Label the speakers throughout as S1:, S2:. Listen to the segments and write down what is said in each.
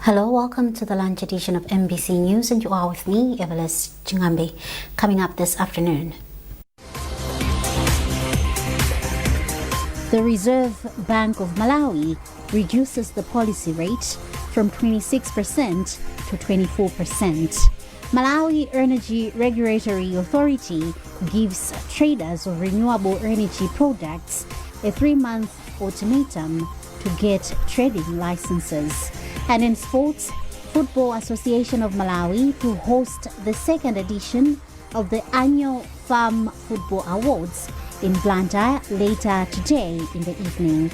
S1: Hello, welcome to the lunch edition of MBC News, and you are with me, Evelis Chingambi. Coming up this afternoon. The Reserve Bank of Malawi reduces the policy rate from 26% to 24%. Malawi Energy Regulatory Authority gives traders of renewable energy products a 3-month ultimatum to get trading licenses. And in sports, Football Association of Malawi to host the second edition of the annual Farm Football Awards in Blantyre later today in the evening.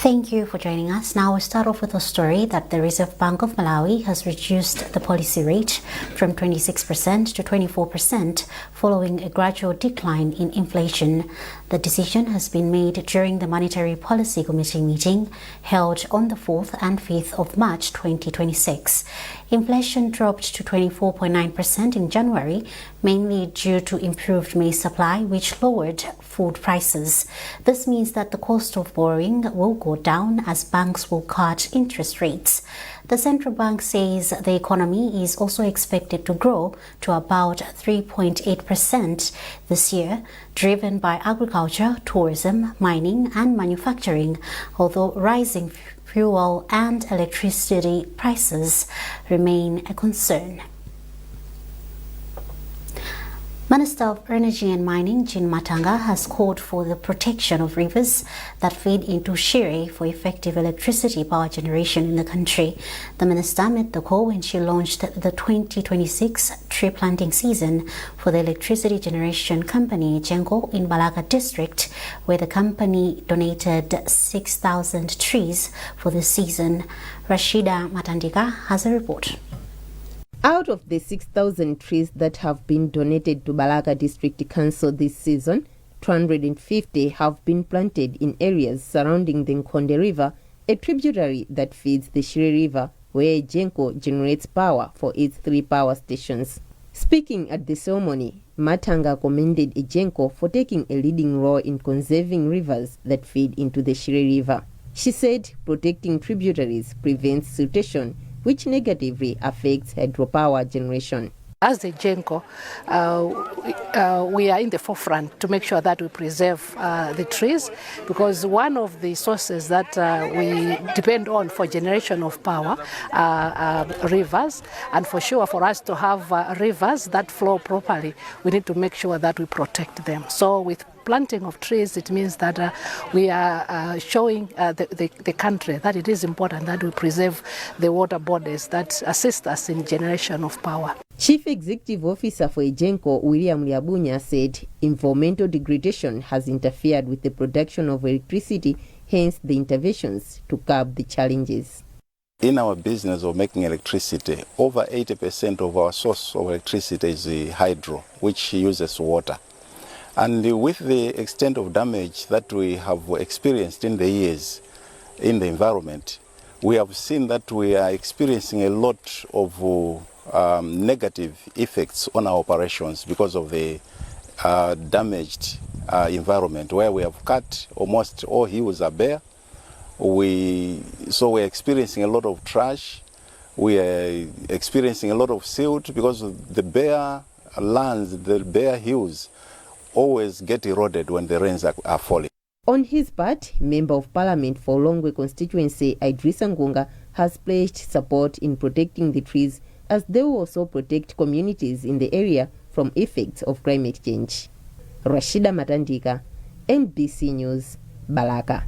S1: Thank you for joining us. Now we'll start off with a story that the Reserve Bank of Malawi has reduced the policy rate from 26% to 24% following a gradual decline in inflation. The decision has been made during the Monetary Policy Committee meeting held on the 4th and 5th of March 2026. Inflation dropped to 24.9% in January, mainly due to improved maize supply, which lowered food prices. This means that the cost of borrowing will go down as banks will cut interest rates. The central bank says the economy is also expected to grow to about 3.8% this year, driven by agriculture, tourism, mining and manufacturing, although rising fuel and electricity prices remain a concern. Minister of Energy and Mining, Jean Matanga, has called for the protection of rivers that feed into Shire for effective electricity power generation in the country. The minister made the call when she launched the 2026 tree planting season for the electricity generation company Genco in Balaka district, where the company donated 6,000 trees for the season. Rashida Matandika has a report.
S2: Out of the 6,000 trees that have been donated to Balaka District Council this season, 250 have been planted in areas surrounding the Nkhani River, a tributary that feeds the Shire River, where Genco generates power for its 3 power stations. Speaking at the ceremony, Matanga commended Genco for taking a leading role in conserving rivers that feed into the Shire River. She said protecting tributaries prevents siltation, which negatively affects hydropower generation.
S3: As the Genco, we are in the forefront to make sure that we preserve the trees, because one of the sources that we depend on for generation of power are rivers, and for sure for us to have rivers that flow properly, we need to make sure that we protect them. So with planting of trees, it means that we are showing the country that it is important that we preserve the water bodies that assist us in generation of power.
S2: Chief Executive Officer for Genco, William Liabunya, said environmental degradation has interfered with the production of electricity, hence the interventions to curb the challenges.
S4: In our business of making electricity, over 80% of our source of electricity is hydro, which uses water. And with the extent of damage that we have experienced in the years in the environment, we have seen that we are experiencing a lot of negative effects on our operations because of the damaged environment, where we have cut almost all hills are bare. So we're experiencing a lot of trash. We are experiencing a lot of silt because of the bare lands, the bare hills always get eroded when the rains are falling.
S2: On his part, Member of Parliament for Longwe constituency, Idrissa Ngunga, has pledged support in protecting the trees, as they will also protect communities in the area from effects of climate change. Rashida Matandika, MBC News, Balaka.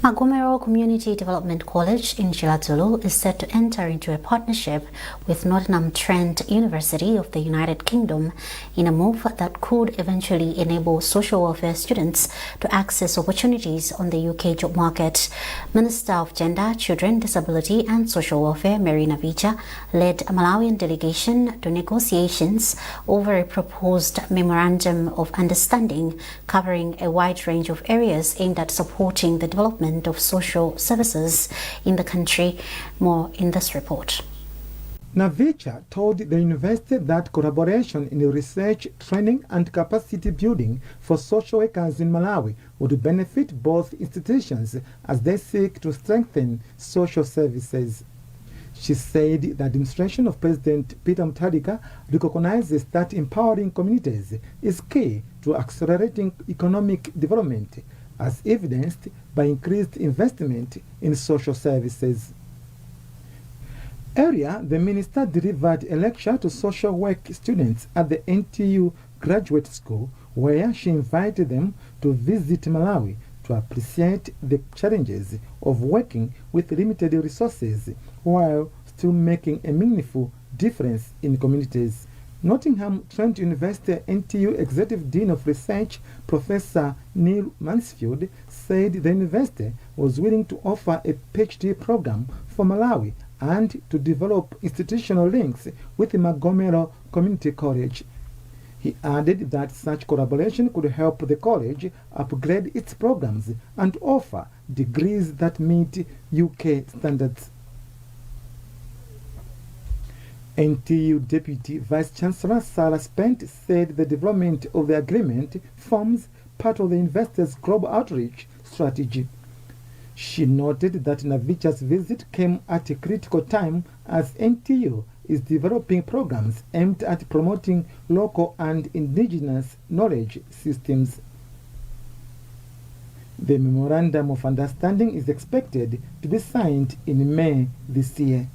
S1: Magomero Community Development College in Chilatulu is set to enter into a partnership with Nottingham Trent University of the United Kingdom in a move that could eventually enable social welfare students to access opportunities on the UK job market. Minister of Gender, Children, Disability and Social Welfare, Mary Navicha, led a Malawian delegation to negotiations over a proposed memorandum of understanding covering a wide range of areas aimed at supporting the development of social services in the country. More in this report.
S5: Navicha told the university that collaboration in research, training and capacity building for social workers in Malawi would benefit both institutions as they seek to strengthen social services. She said the administration of President Peter Mutharika recognizes that empowering communities is key to accelerating economic development, as evidenced by increased investment in social services. Earlier, the minister delivered a lecture to social work students at the NTU Graduate School, where she invited them to visit Malawi to appreciate the challenges of working with limited resources while still making a meaningful difference in communities. Nottingham Trent University NTU Executive Dean of Research, Professor Neil Mansfield, said the university was willing to offer a PhD program for Malawi and to develop institutional links with the Magomero Community College. He added that such collaboration could help the college upgrade its programs and offer degrees that meet UK standards. NTU Deputy Vice-Chancellor Sarah Spent said the development of the agreement forms part of the university's global outreach strategy. She noted that Navicha's visit came at a critical time as NTU is developing programs aimed at promoting local and indigenous knowledge systems. The Memorandum of Understanding is expected to be signed in May this year.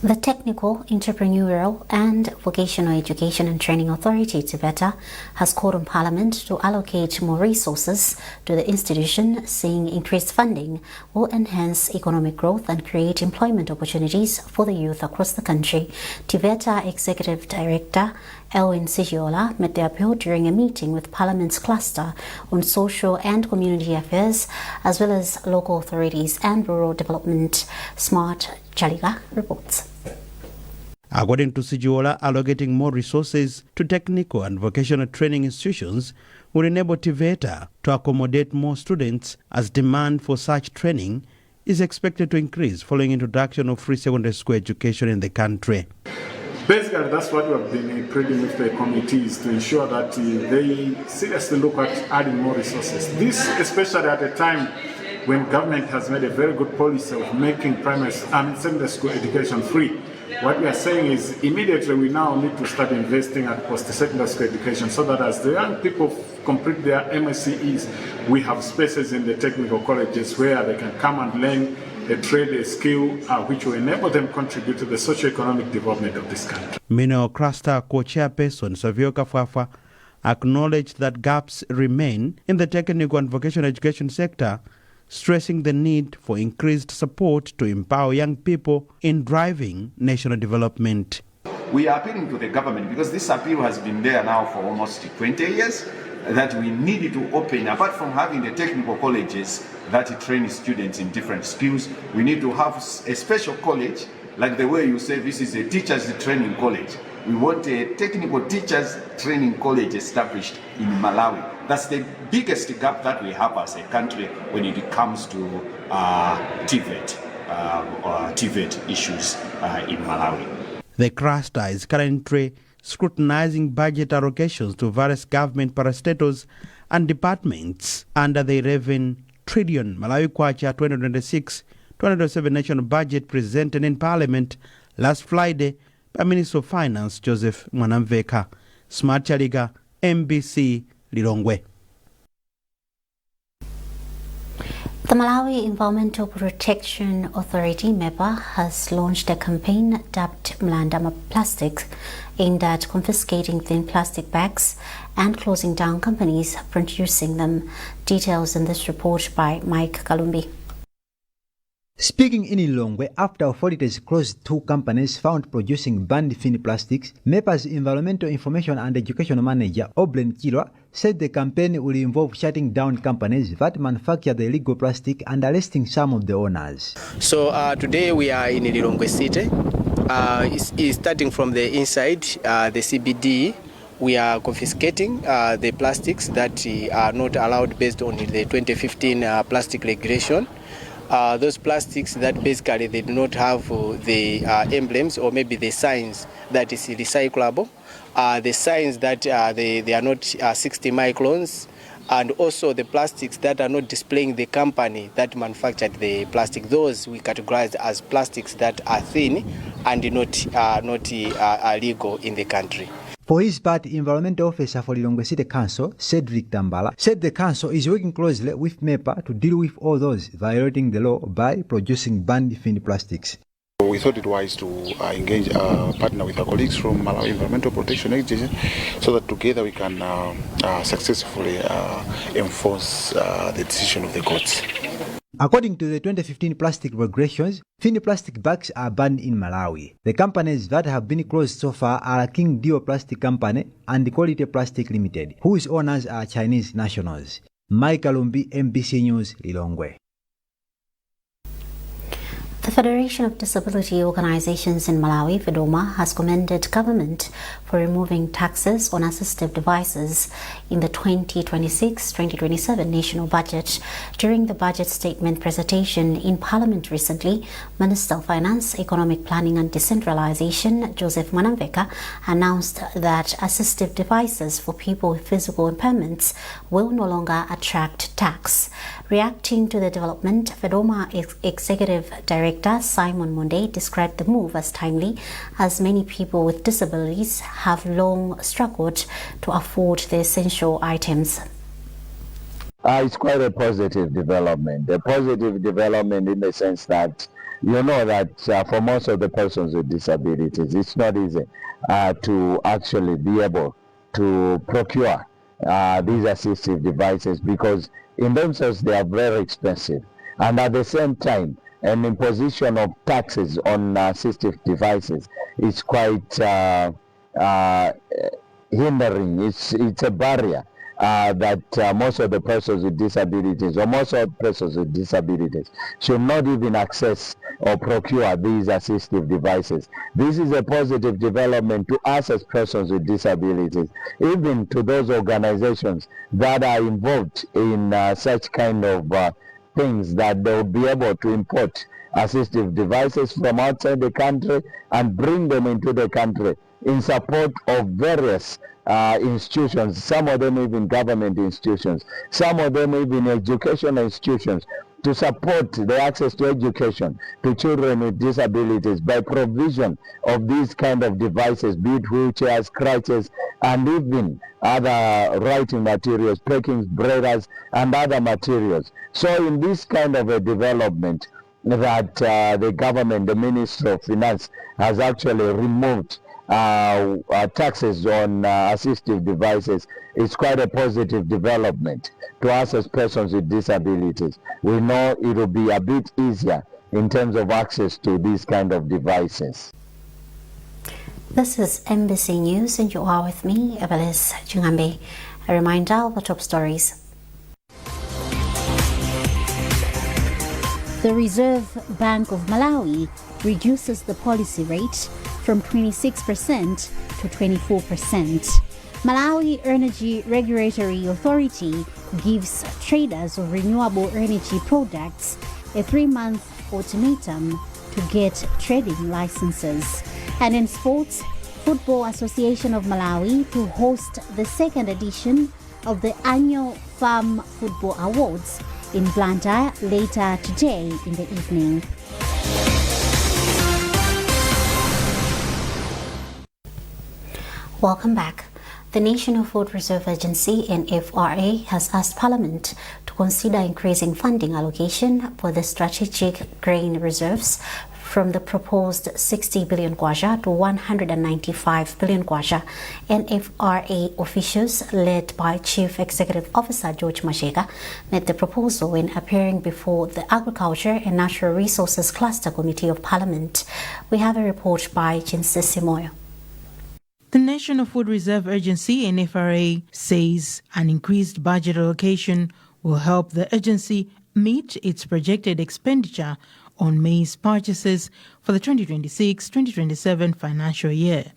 S1: The Technical, Entrepreneurial and Vocational Education and Training Authority, TVET, has called on Parliament to allocate more resources to the institution, saying increased funding will enhance economic growth and create employment opportunities for the youth across the country. TVET Executive Director Elwin Sigiola made the appeal during a meeting with Parliament's cluster on social and community affairs, as well as local authorities and rural development. Smart Chaliga reports.
S6: According to Sigiola, allocating more resources to technical and vocational training institutions will enable TVET to accommodate more students, as demand for such training is expected to increase following introduction of free secondary school education in the country.
S7: Basically, that's what we have been pleading with the committees, to ensure that they seriously look at adding more resources. This, especially at a time when government has made a very good policy of making secondary school education free. What we are saying is immediately we now need to start investing at post-secondary school education, so that as the young people complete their MSCEs, we have spaces in the technical colleges where they can come and learn a trade, a skill, which will enable them to contribute to the socio-economic development of this country.
S6: Minor Cluster Co-Chairperson Savio Kafwafa acknowledged that gaps remain in the technical and vocational education sector, stressing the need for increased support to empower young people in driving national development.
S8: We are appealing to the government, because this appeal has been there now for almost 20 years, that we need to open, apart from having the technical colleges that train students in different skills, we need to have a special college, like the way you say this is a teachers training college. We want a technical teachers training college established in Malawi. That's the biggest gap that we have as a country when it comes to TVET or TVET issues in Malawi.
S6: The cluster is currently scrutinizing budget allocations to various government parastatals and departments under the 11 trillion Malawi Kwacha 2026-2027 national budget presented in Parliament last Friday by Minister of Finance Joseph Mwanamveka. Smart Chaliga, MBC, Lilongwe.
S1: The Malawi Environmental Protection Authority, MEPA, has launched a campaign dubbed Mlandama Plastics, aimed at confiscating thin plastic bags and closing down companies producing them. Details in this report by Mike Kalumbi.
S9: Speaking in Lilongwe, after authorities closed 2 companies found producing banned thin plastics, MEPA's Environmental Information and Education Manager, Oblen Kilwa, said the campaign will involve shutting down companies that manufacture the illegal plastic and arresting some of the owners.
S10: So today we are in Lilongwe City. It's starting from the inside, the CBD. We are confiscating the plastics that are not allowed based on the 2015 plastic regulation. those plastics that basically they do not have the emblems or maybe the signs that is recyclable, the signs that they are not 60 microns, and also the plastics that are not displaying the company that manufactured the plastic. Those we categorize as plastics that are thin and not legal in the country.
S9: For his part, Environmental Officer for Lilongwe City Council, Cedric Tambala, said the council is working closely with MEPA to deal with all those violating the law by producing banned fin plastics.
S11: We thought it wise to engage, partner with our colleagues from Malawi Environmental Protection Agency so that together we can successfully enforce the decision of the courts.
S9: According to the 2015 plastic regulations, fin plastic bags are banned in Malawi. The companies that have been closed so far are King Dio Plastic Company and Quality Plastic Limited, whose owners are Chinese nationals. Mike Alumbi, MBC News, Lilongwe.
S1: The Federation of Disability Organizations in Malawi, FEDOMA, has commended government for removing taxes on assistive devices in the 2026-2027 national budget. During the budget statement presentation in Parliament recently, Minister of Finance, Economic Planning and Decentralization, Joseph Manamveka, announced that assistive devices for people with physical impairments will no longer attract tax. Reacting to the development, FEDOMA Executive Director Simon Monde described the move as timely, as many people with disabilities have long struggled to afford the essential items.
S12: It's quite a positive development. A positive development in the sense that you know that for most of the persons with disabilities, it's not easy to actually be able to procure these assistive devices, because in themselves they are very expensive, and at the same time an imposition of taxes on assistive devices is quite hindering. It's a barrier that most of the persons with disabilities, or most of the persons with disabilities, should not even access or procure these assistive devices. This is a positive development to us as persons with disabilities, even to those organizations that are involved in such kind of things, that they will be able to import assistive devices from outside the country and bring them into the country in support of various institutions, some of them even government institutions, some of them even educational institutions, to support the access to education to children with disabilities by provision of these kind of devices, be it wheelchairs, crutches, and even other writing materials, packings, braiders, and other materials. So in this kind of a development that the government, the Ministry of Finance, has actually removed taxes on assistive devices, is quite a positive development to us as persons with disabilities. We know it will be a bit easier in terms of access to these kind of devices.
S1: This is MBC News, and you are with me, Evelis Chingambe. A reminder of the top stories. The Reserve Bank of Malawi reduces the policy rate from 26% to 24%. Malawi Energy Regulatory Authority gives traders of renewable energy products a 3-month ultimatum to get trading licenses. And in sports, Football Association of Malawi to host the second edition of the annual Farm Football Awards in Blantyre later today in the evening. Welcome back. The National Food Reserve Agency, NFRA, has asked Parliament to consider increasing funding allocation for the strategic grain reserves from the proposed 60 billion kwacha to 195 billion kwacha. NFRA officials, led by Chief Executive Officer George Mashega, made the proposal when appearing before the Agriculture and Natural Resources Cluster Committee of Parliament. We have a report by Jinsisi Moyo.
S13: The National Food Reserve Agency, NFRA, says an increased budget allocation will help the agency meet its projected expenditure on maize purchases for the 2026-2027 financial year.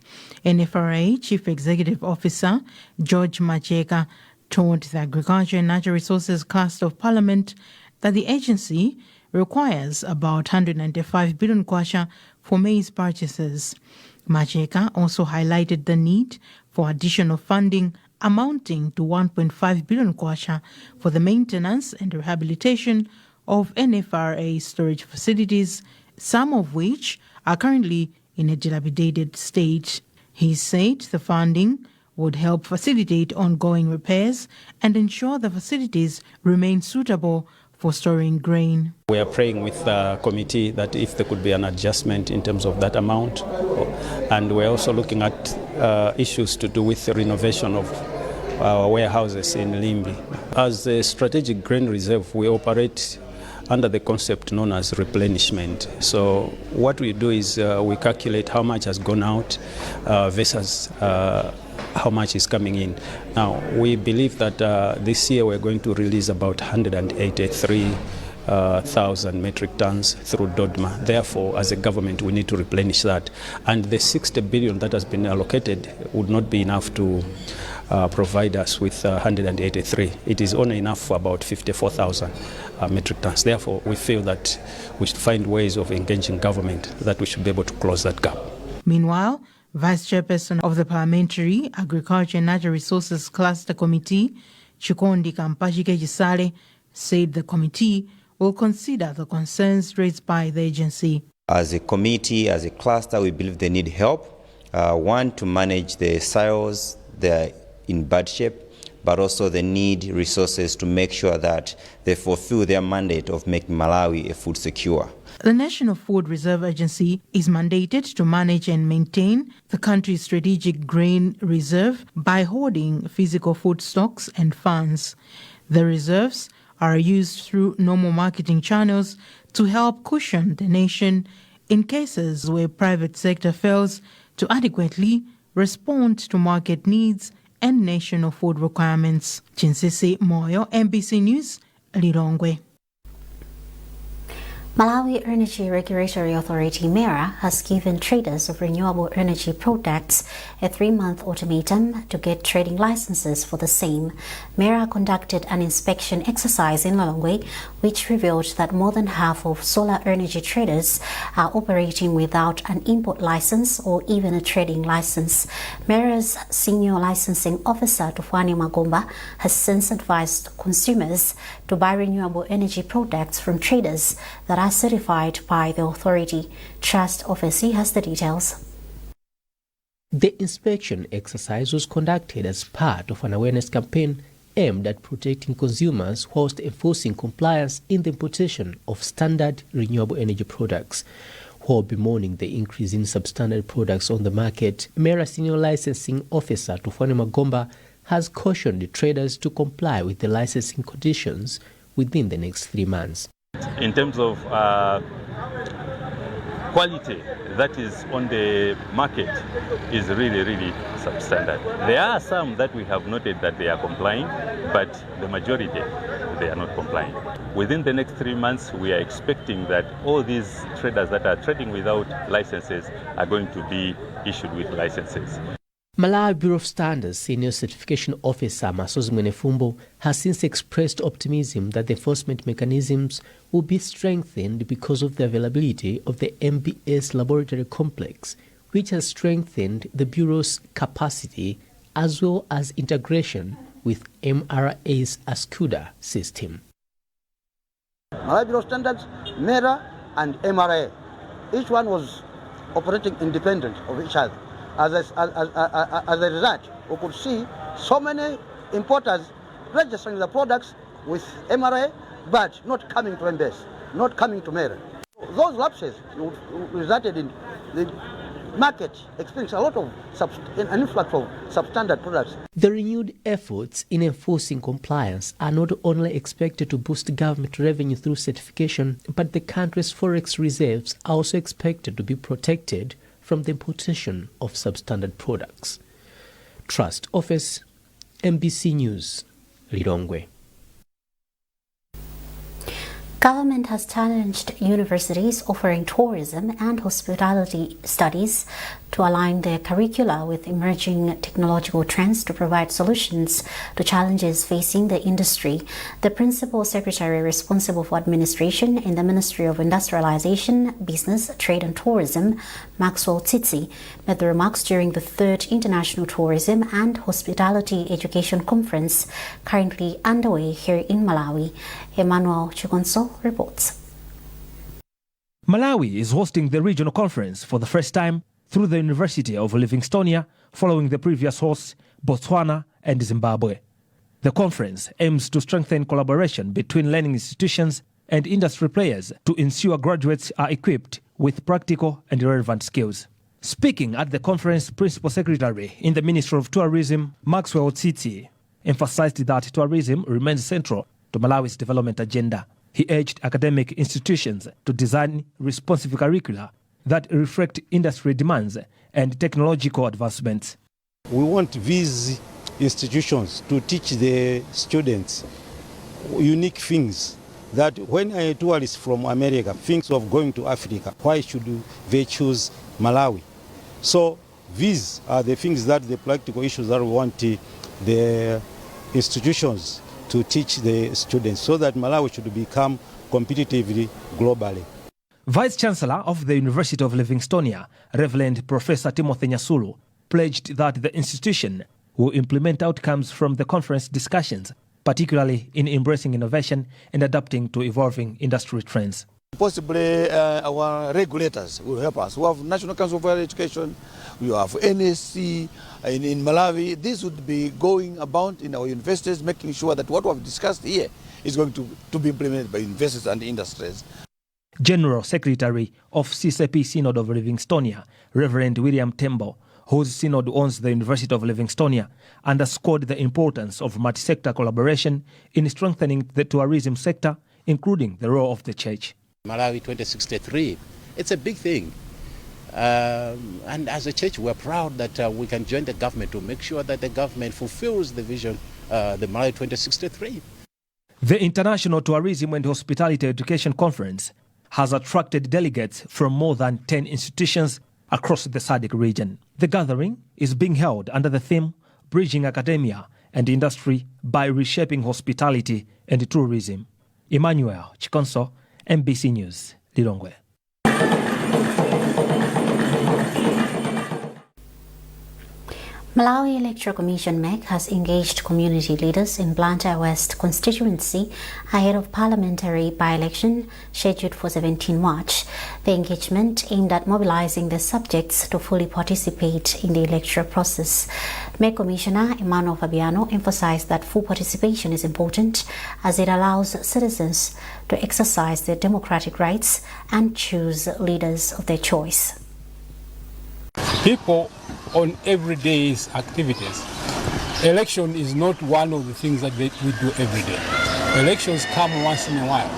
S13: NFRA Chief Executive Officer George Macheka told the Agriculture and Natural Resources Cluster of Parliament that the agency requires about 195 billion kwacha for maize purchases. Macheka also highlighted the need for additional funding amounting to 1.5 billion kwacha for the maintenance and rehabilitation of NFRA storage facilities, some of which are currently in a dilapidated state. He said the funding would help facilitate ongoing repairs and ensure the facilities remain suitable for storing grain.
S14: We are praying with the committee that if there could be an adjustment in terms of that amount, and we're also looking at issues to do with the renovation of our warehouses in Limbi. As a strategic grain reserve, we operate under the concept known as replenishment. So what we do is we calculate how much has gone out versus how much is coming in. Now, we believe that this year we're going to release about 183,000 metric tons through DODMA. Therefore, as a government, we need to replenish that. And the 60 billion that has been allocated would not be enough to provide us with 183. It is only enough for about 54,000 metric tons. Therefore, we feel that we should find ways of engaging government that we should be able to close that gap.
S13: Meanwhile, Vice Chairperson of the Parliamentary Agriculture and Natural Resources Cluster Committee, Chikondi Kampashike Jisale, said the committee will consider the concerns raised by the agency.
S15: As a committee, as a cluster, we believe they need help. One, to manage the silos, they're in bad shape, but also they need resources to make sure that they fulfill their mandate of making Malawi a food secure.
S13: The National Food Reserve Agency is mandated to manage and maintain the country's strategic grain reserve by holding physical food stocks and funds. The reserves are used through normal marketing channels to help cushion the nation in cases where private sector fails to adequately respond to market needs and national food requirements. Chinsisi Moyo, MBC News, Lilongwe.
S1: Malawi Energy Regulatory Authority MERA has given traders of renewable energy products a 3-month ultimatum to get trading licenses for the same. MERA conducted an inspection exercise in Lilongwe, which revealed that more than half of solar energy traders are operating without an import license or even a trading license. MERA's senior licensing officer, Tamvani has since advised consumers to buy renewable energy products from traders that are certified by the authority. Trust Office has the details.
S16: The inspection exercise was conducted as part of an awareness campaign aimed at protecting consumers whilst enforcing compliance in the importation of standard renewable energy products. While bemoaning the increase in substandard products on the market, MERA Senior Licensing Officer Tamvani has cautioned the traders to comply with the licensing conditions within the next 3 months.
S17: In terms of quality that is on the market is really substandard. There are some that we have noted that they are complying, but the majority, they are not complying. Within the next 3 months, we are expecting that all these traders that are trading without licenses are going to be issued with licenses.
S16: Malawi Bureau of Standards Senior Certification Officer Masozi Mwenefumbo has since expressed optimism that the enforcement mechanisms will be strengthened because of the availability of the MBS laboratory complex, which has strengthened the Bureau's capacity as well as integration with MRA's ASCUDA system.
S18: Malawi Bureau of Standards, MERA and MRA, each one was operating independent of each other. As a result, we could see so many importers registering the products with MRA, but not coming to MBS, not coming to MERA. Those lapses resulted in the market experiencing a lot of an influx of substandard products.
S16: The renewed efforts in enforcing compliance are not only expected to boost government revenue through certification, but the country's forex reserves are also expected to be protected from the importation of substandard products. Trust Office, MBC News, Lilongwe.
S1: Government has challenged universities offering tourism and hospitality studies to align their curricula with emerging technological trends to provide solutions to challenges facing the industry. The Principal Secretary responsible for administration in the Ministry of Industrialization, Business, Trade and Tourism, Maxwell Tsitsi, made the remarks during the 3rd International Tourism and Hospitality Education Conference currently underway here in Malawi. Emmanuel Chikonso reports.
S19: Malawi is hosting the regional conference for the first time through the University of Livingstonia, following the previous hosts, Botswana and Zimbabwe. The conference aims to strengthen collaboration between learning institutions and industry players to ensure graduates are equipped with practical and relevant skills. Speaking at the conference, Principal Secretary in the Ministry of Tourism, Maxwell Tsitsi, emphasized that tourism remains central to Malawi's development agenda. He urged academic institutions to design responsive curricula that reflect industry demands and technological advancements.
S20: We want these institutions to teach the students unique things that when a tourist from America thinks of going to Africa, why should they choose Malawi? So these are the things that the practical issues that we want the institutions to teach the students so that Malawi should become competitively globally.
S19: Vice-Chancellor of the University of Livingstonia, Reverend Professor Timothy Nyasulu, pledged that the institution will implement outcomes from the conference discussions, particularly in embracing innovation and adapting to evolving industry trends.
S21: Possibly our regulators will help us. We have National Council for Higher Education, we have NSC in Malawi. This would be going about in our universities, making sure that what we have discussed here is going to be implemented by universities and industries.
S19: General Secretary of CCP Synod of Livingstonia, Reverend William Tembo, whose synod owns the University of Livingstonia, underscored the importance of multi-sector collaboration in strengthening the tourism sector, including the role of the church.
S22: Malawi 2063, it's a big thing. And as a church, we're proud that we can join the government to make sure that the government fulfills the vision, the Malawi 2063.
S19: The International Tourism and Hospitality Education Conference has attracted delegates from more than 10 institutions across the SADC region. The gathering is being held under the theme Bridging Academia and Industry by Reshaping Hospitality and Tourism. Emmanuel Chikonso, MBC News, Lilongwe.
S1: Malawi Electoral Commission MEC has engaged community leaders in Blantyre West constituency ahead of parliamentary by-election scheduled for 17 March. The engagement aimed at mobilizing the subjects to fully participate in the electoral process. MEC Commissioner Emmanuel Fabiano emphasized that full participation is important as it allows citizens to exercise their democratic rights and choose leaders of their choice.
S23: People on everyday activities. Election is not one of the things that we do every day. Elections come once in a while.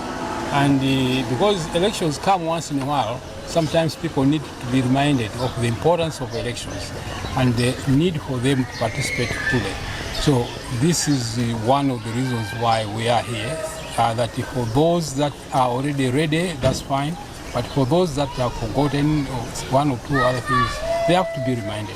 S23: And because elections come once in a while, sometimes people need to be reminded of the importance of elections and the need for them to participate fully. So this is one of the reasons why we are here, that for those that are already ready, that's fine. But for those that have forgotten one or two other things, they have to be reminded.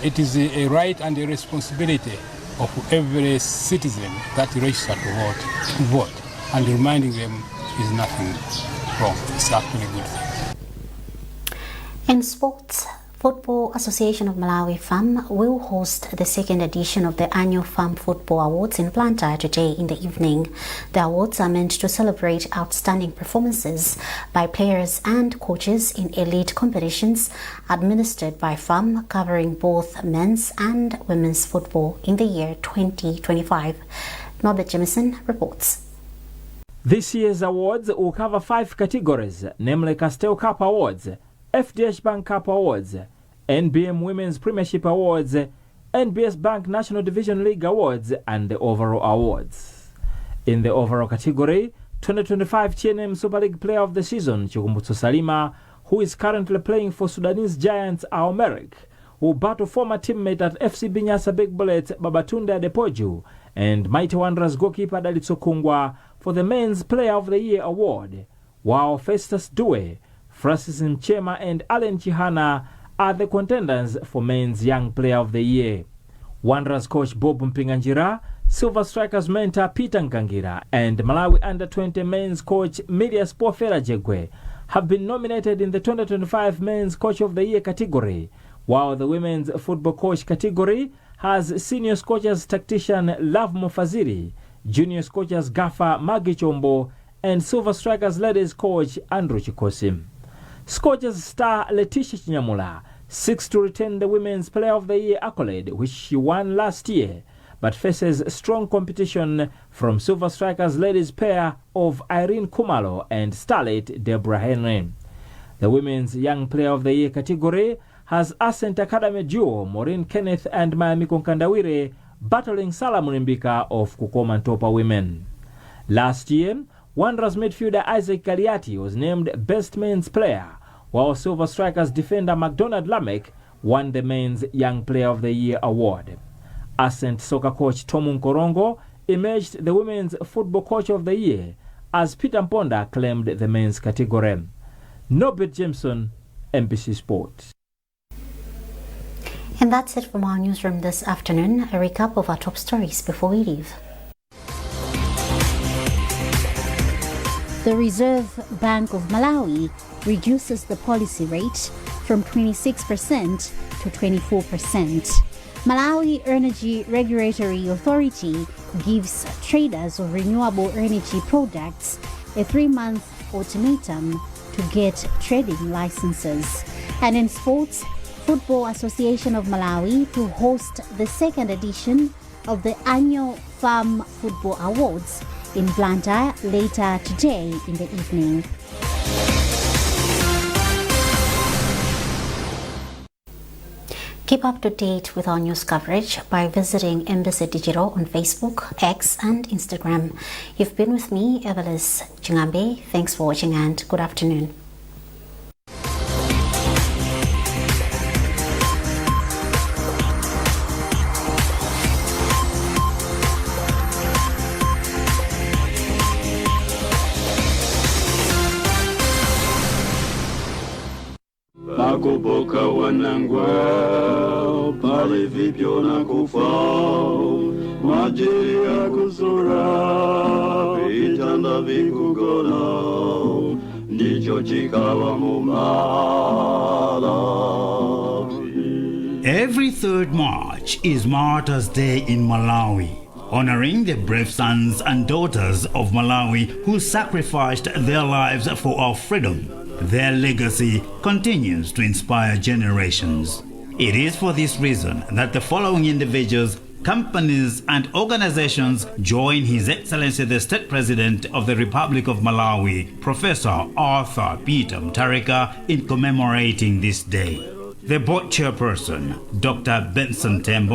S23: It is a right and a responsibility of every citizen that registered to vote. And reminding them is nothing wrong. It's actually a good thing.
S1: In sports, Football Association of Malawi FAM will host the second edition of the annual FAM Football Awards in Blantyre today in the evening. The awards are meant to celebrate outstanding performances by players and coaches in elite competitions administered by FAM, covering both men's and women's football in the year 2025. Norbert Jamison reports.
S24: This year's awards will cover 5 categories, namely Castel Cup Awards, FDH Bank Cup Awards, NBM Women's Premiership Awards, NBS Bank National Division League Awards, and the overall awards. In the overall category, 2025 TNM Super League Player of the Season, Chikumbutso Salima, who is currently playing for Sudanese Giants Aomeric, will battle former teammate at FC Binyasa Big Bullets Babatunde Adepoju and Mighty Wanderers goalkeeper Dalitso Kungwa for the Men's Player of the Year award, while Festus Due, Francis Mchema and Allen Chihana are the contenders for Men's Young Player of the Year. Wanderers coach Bob Mpinganjira, Silver Strikers mentor Peter Nkangira, and Malawi Under-20 men's coach Media Sport Fera Jegwe have been nominated in the 2025 Men's Coach of the Year category, while the Women's Football Coach category has senior coaches tactician Love Mufaziri, junior coaches Gafa Magi Chombo, and Silver Strikers ladies coach Andrew Chikosim. Scorchers star Letitia Chinyamula seeks to retain the Women's Player of the Year accolade, which she won last year, but faces strong competition from Silver Strikers ladies pair of Irene Kumalo and starlet Deborah Henry. The Women's Young Player of the Year category has Ascent Academy duo Maureen Kenneth and Miami Konkandawire battling Salamun Mbika of Kukoma Ntopa Women. Last year, Wanderers midfielder Isaac Galiati was named Best Men's Player, while Silver Strikers defender McDonald Lamek won the Men's Young Player of the Year award. Ascent soccer coach Tomu Nkorongo emerged the Women's Football Coach of the Year, as Peter Mponda claimed the men's category. Norbert Jameson, NBC Sport.
S1: And that's it from our newsroom this afternoon. A recap of our top stories before we leave. The Reserve Bank of Malawi reduces the policy rate from 26% to 24%. Malawi Energy Regulatory Authority gives traders of renewable energy products a 3-month ultimatum to get trading licenses. And in sports, Football Association of Malawi to host the second edition of the annual Farm Football Awards in Blantyre later today in the evening. Keep up to date with our news coverage by visiting Embassy Digital on Facebook, X and Instagram. You've been with me, Evelis Chingambe. Thanks for watching and good afternoon.
S2: Kuboka wanangwa pale vipyo na kufa majiri ya kuzura vitanda vikugona ndicho chikawa mumala.
S3: Every 3rd March is Martyrs' Day in Malawi, honoring the brave sons and daughters of Malawi who sacrificed their lives for our freedom. Their legacy continues to inspire generations. It is for this reason that the following individuals, companies and organizations join His Excellency the State President of the Republic of Malawi, Professor Arthur Peter Mutharika, in commemorating this day. The board chairperson, Dr. Benson Tembo,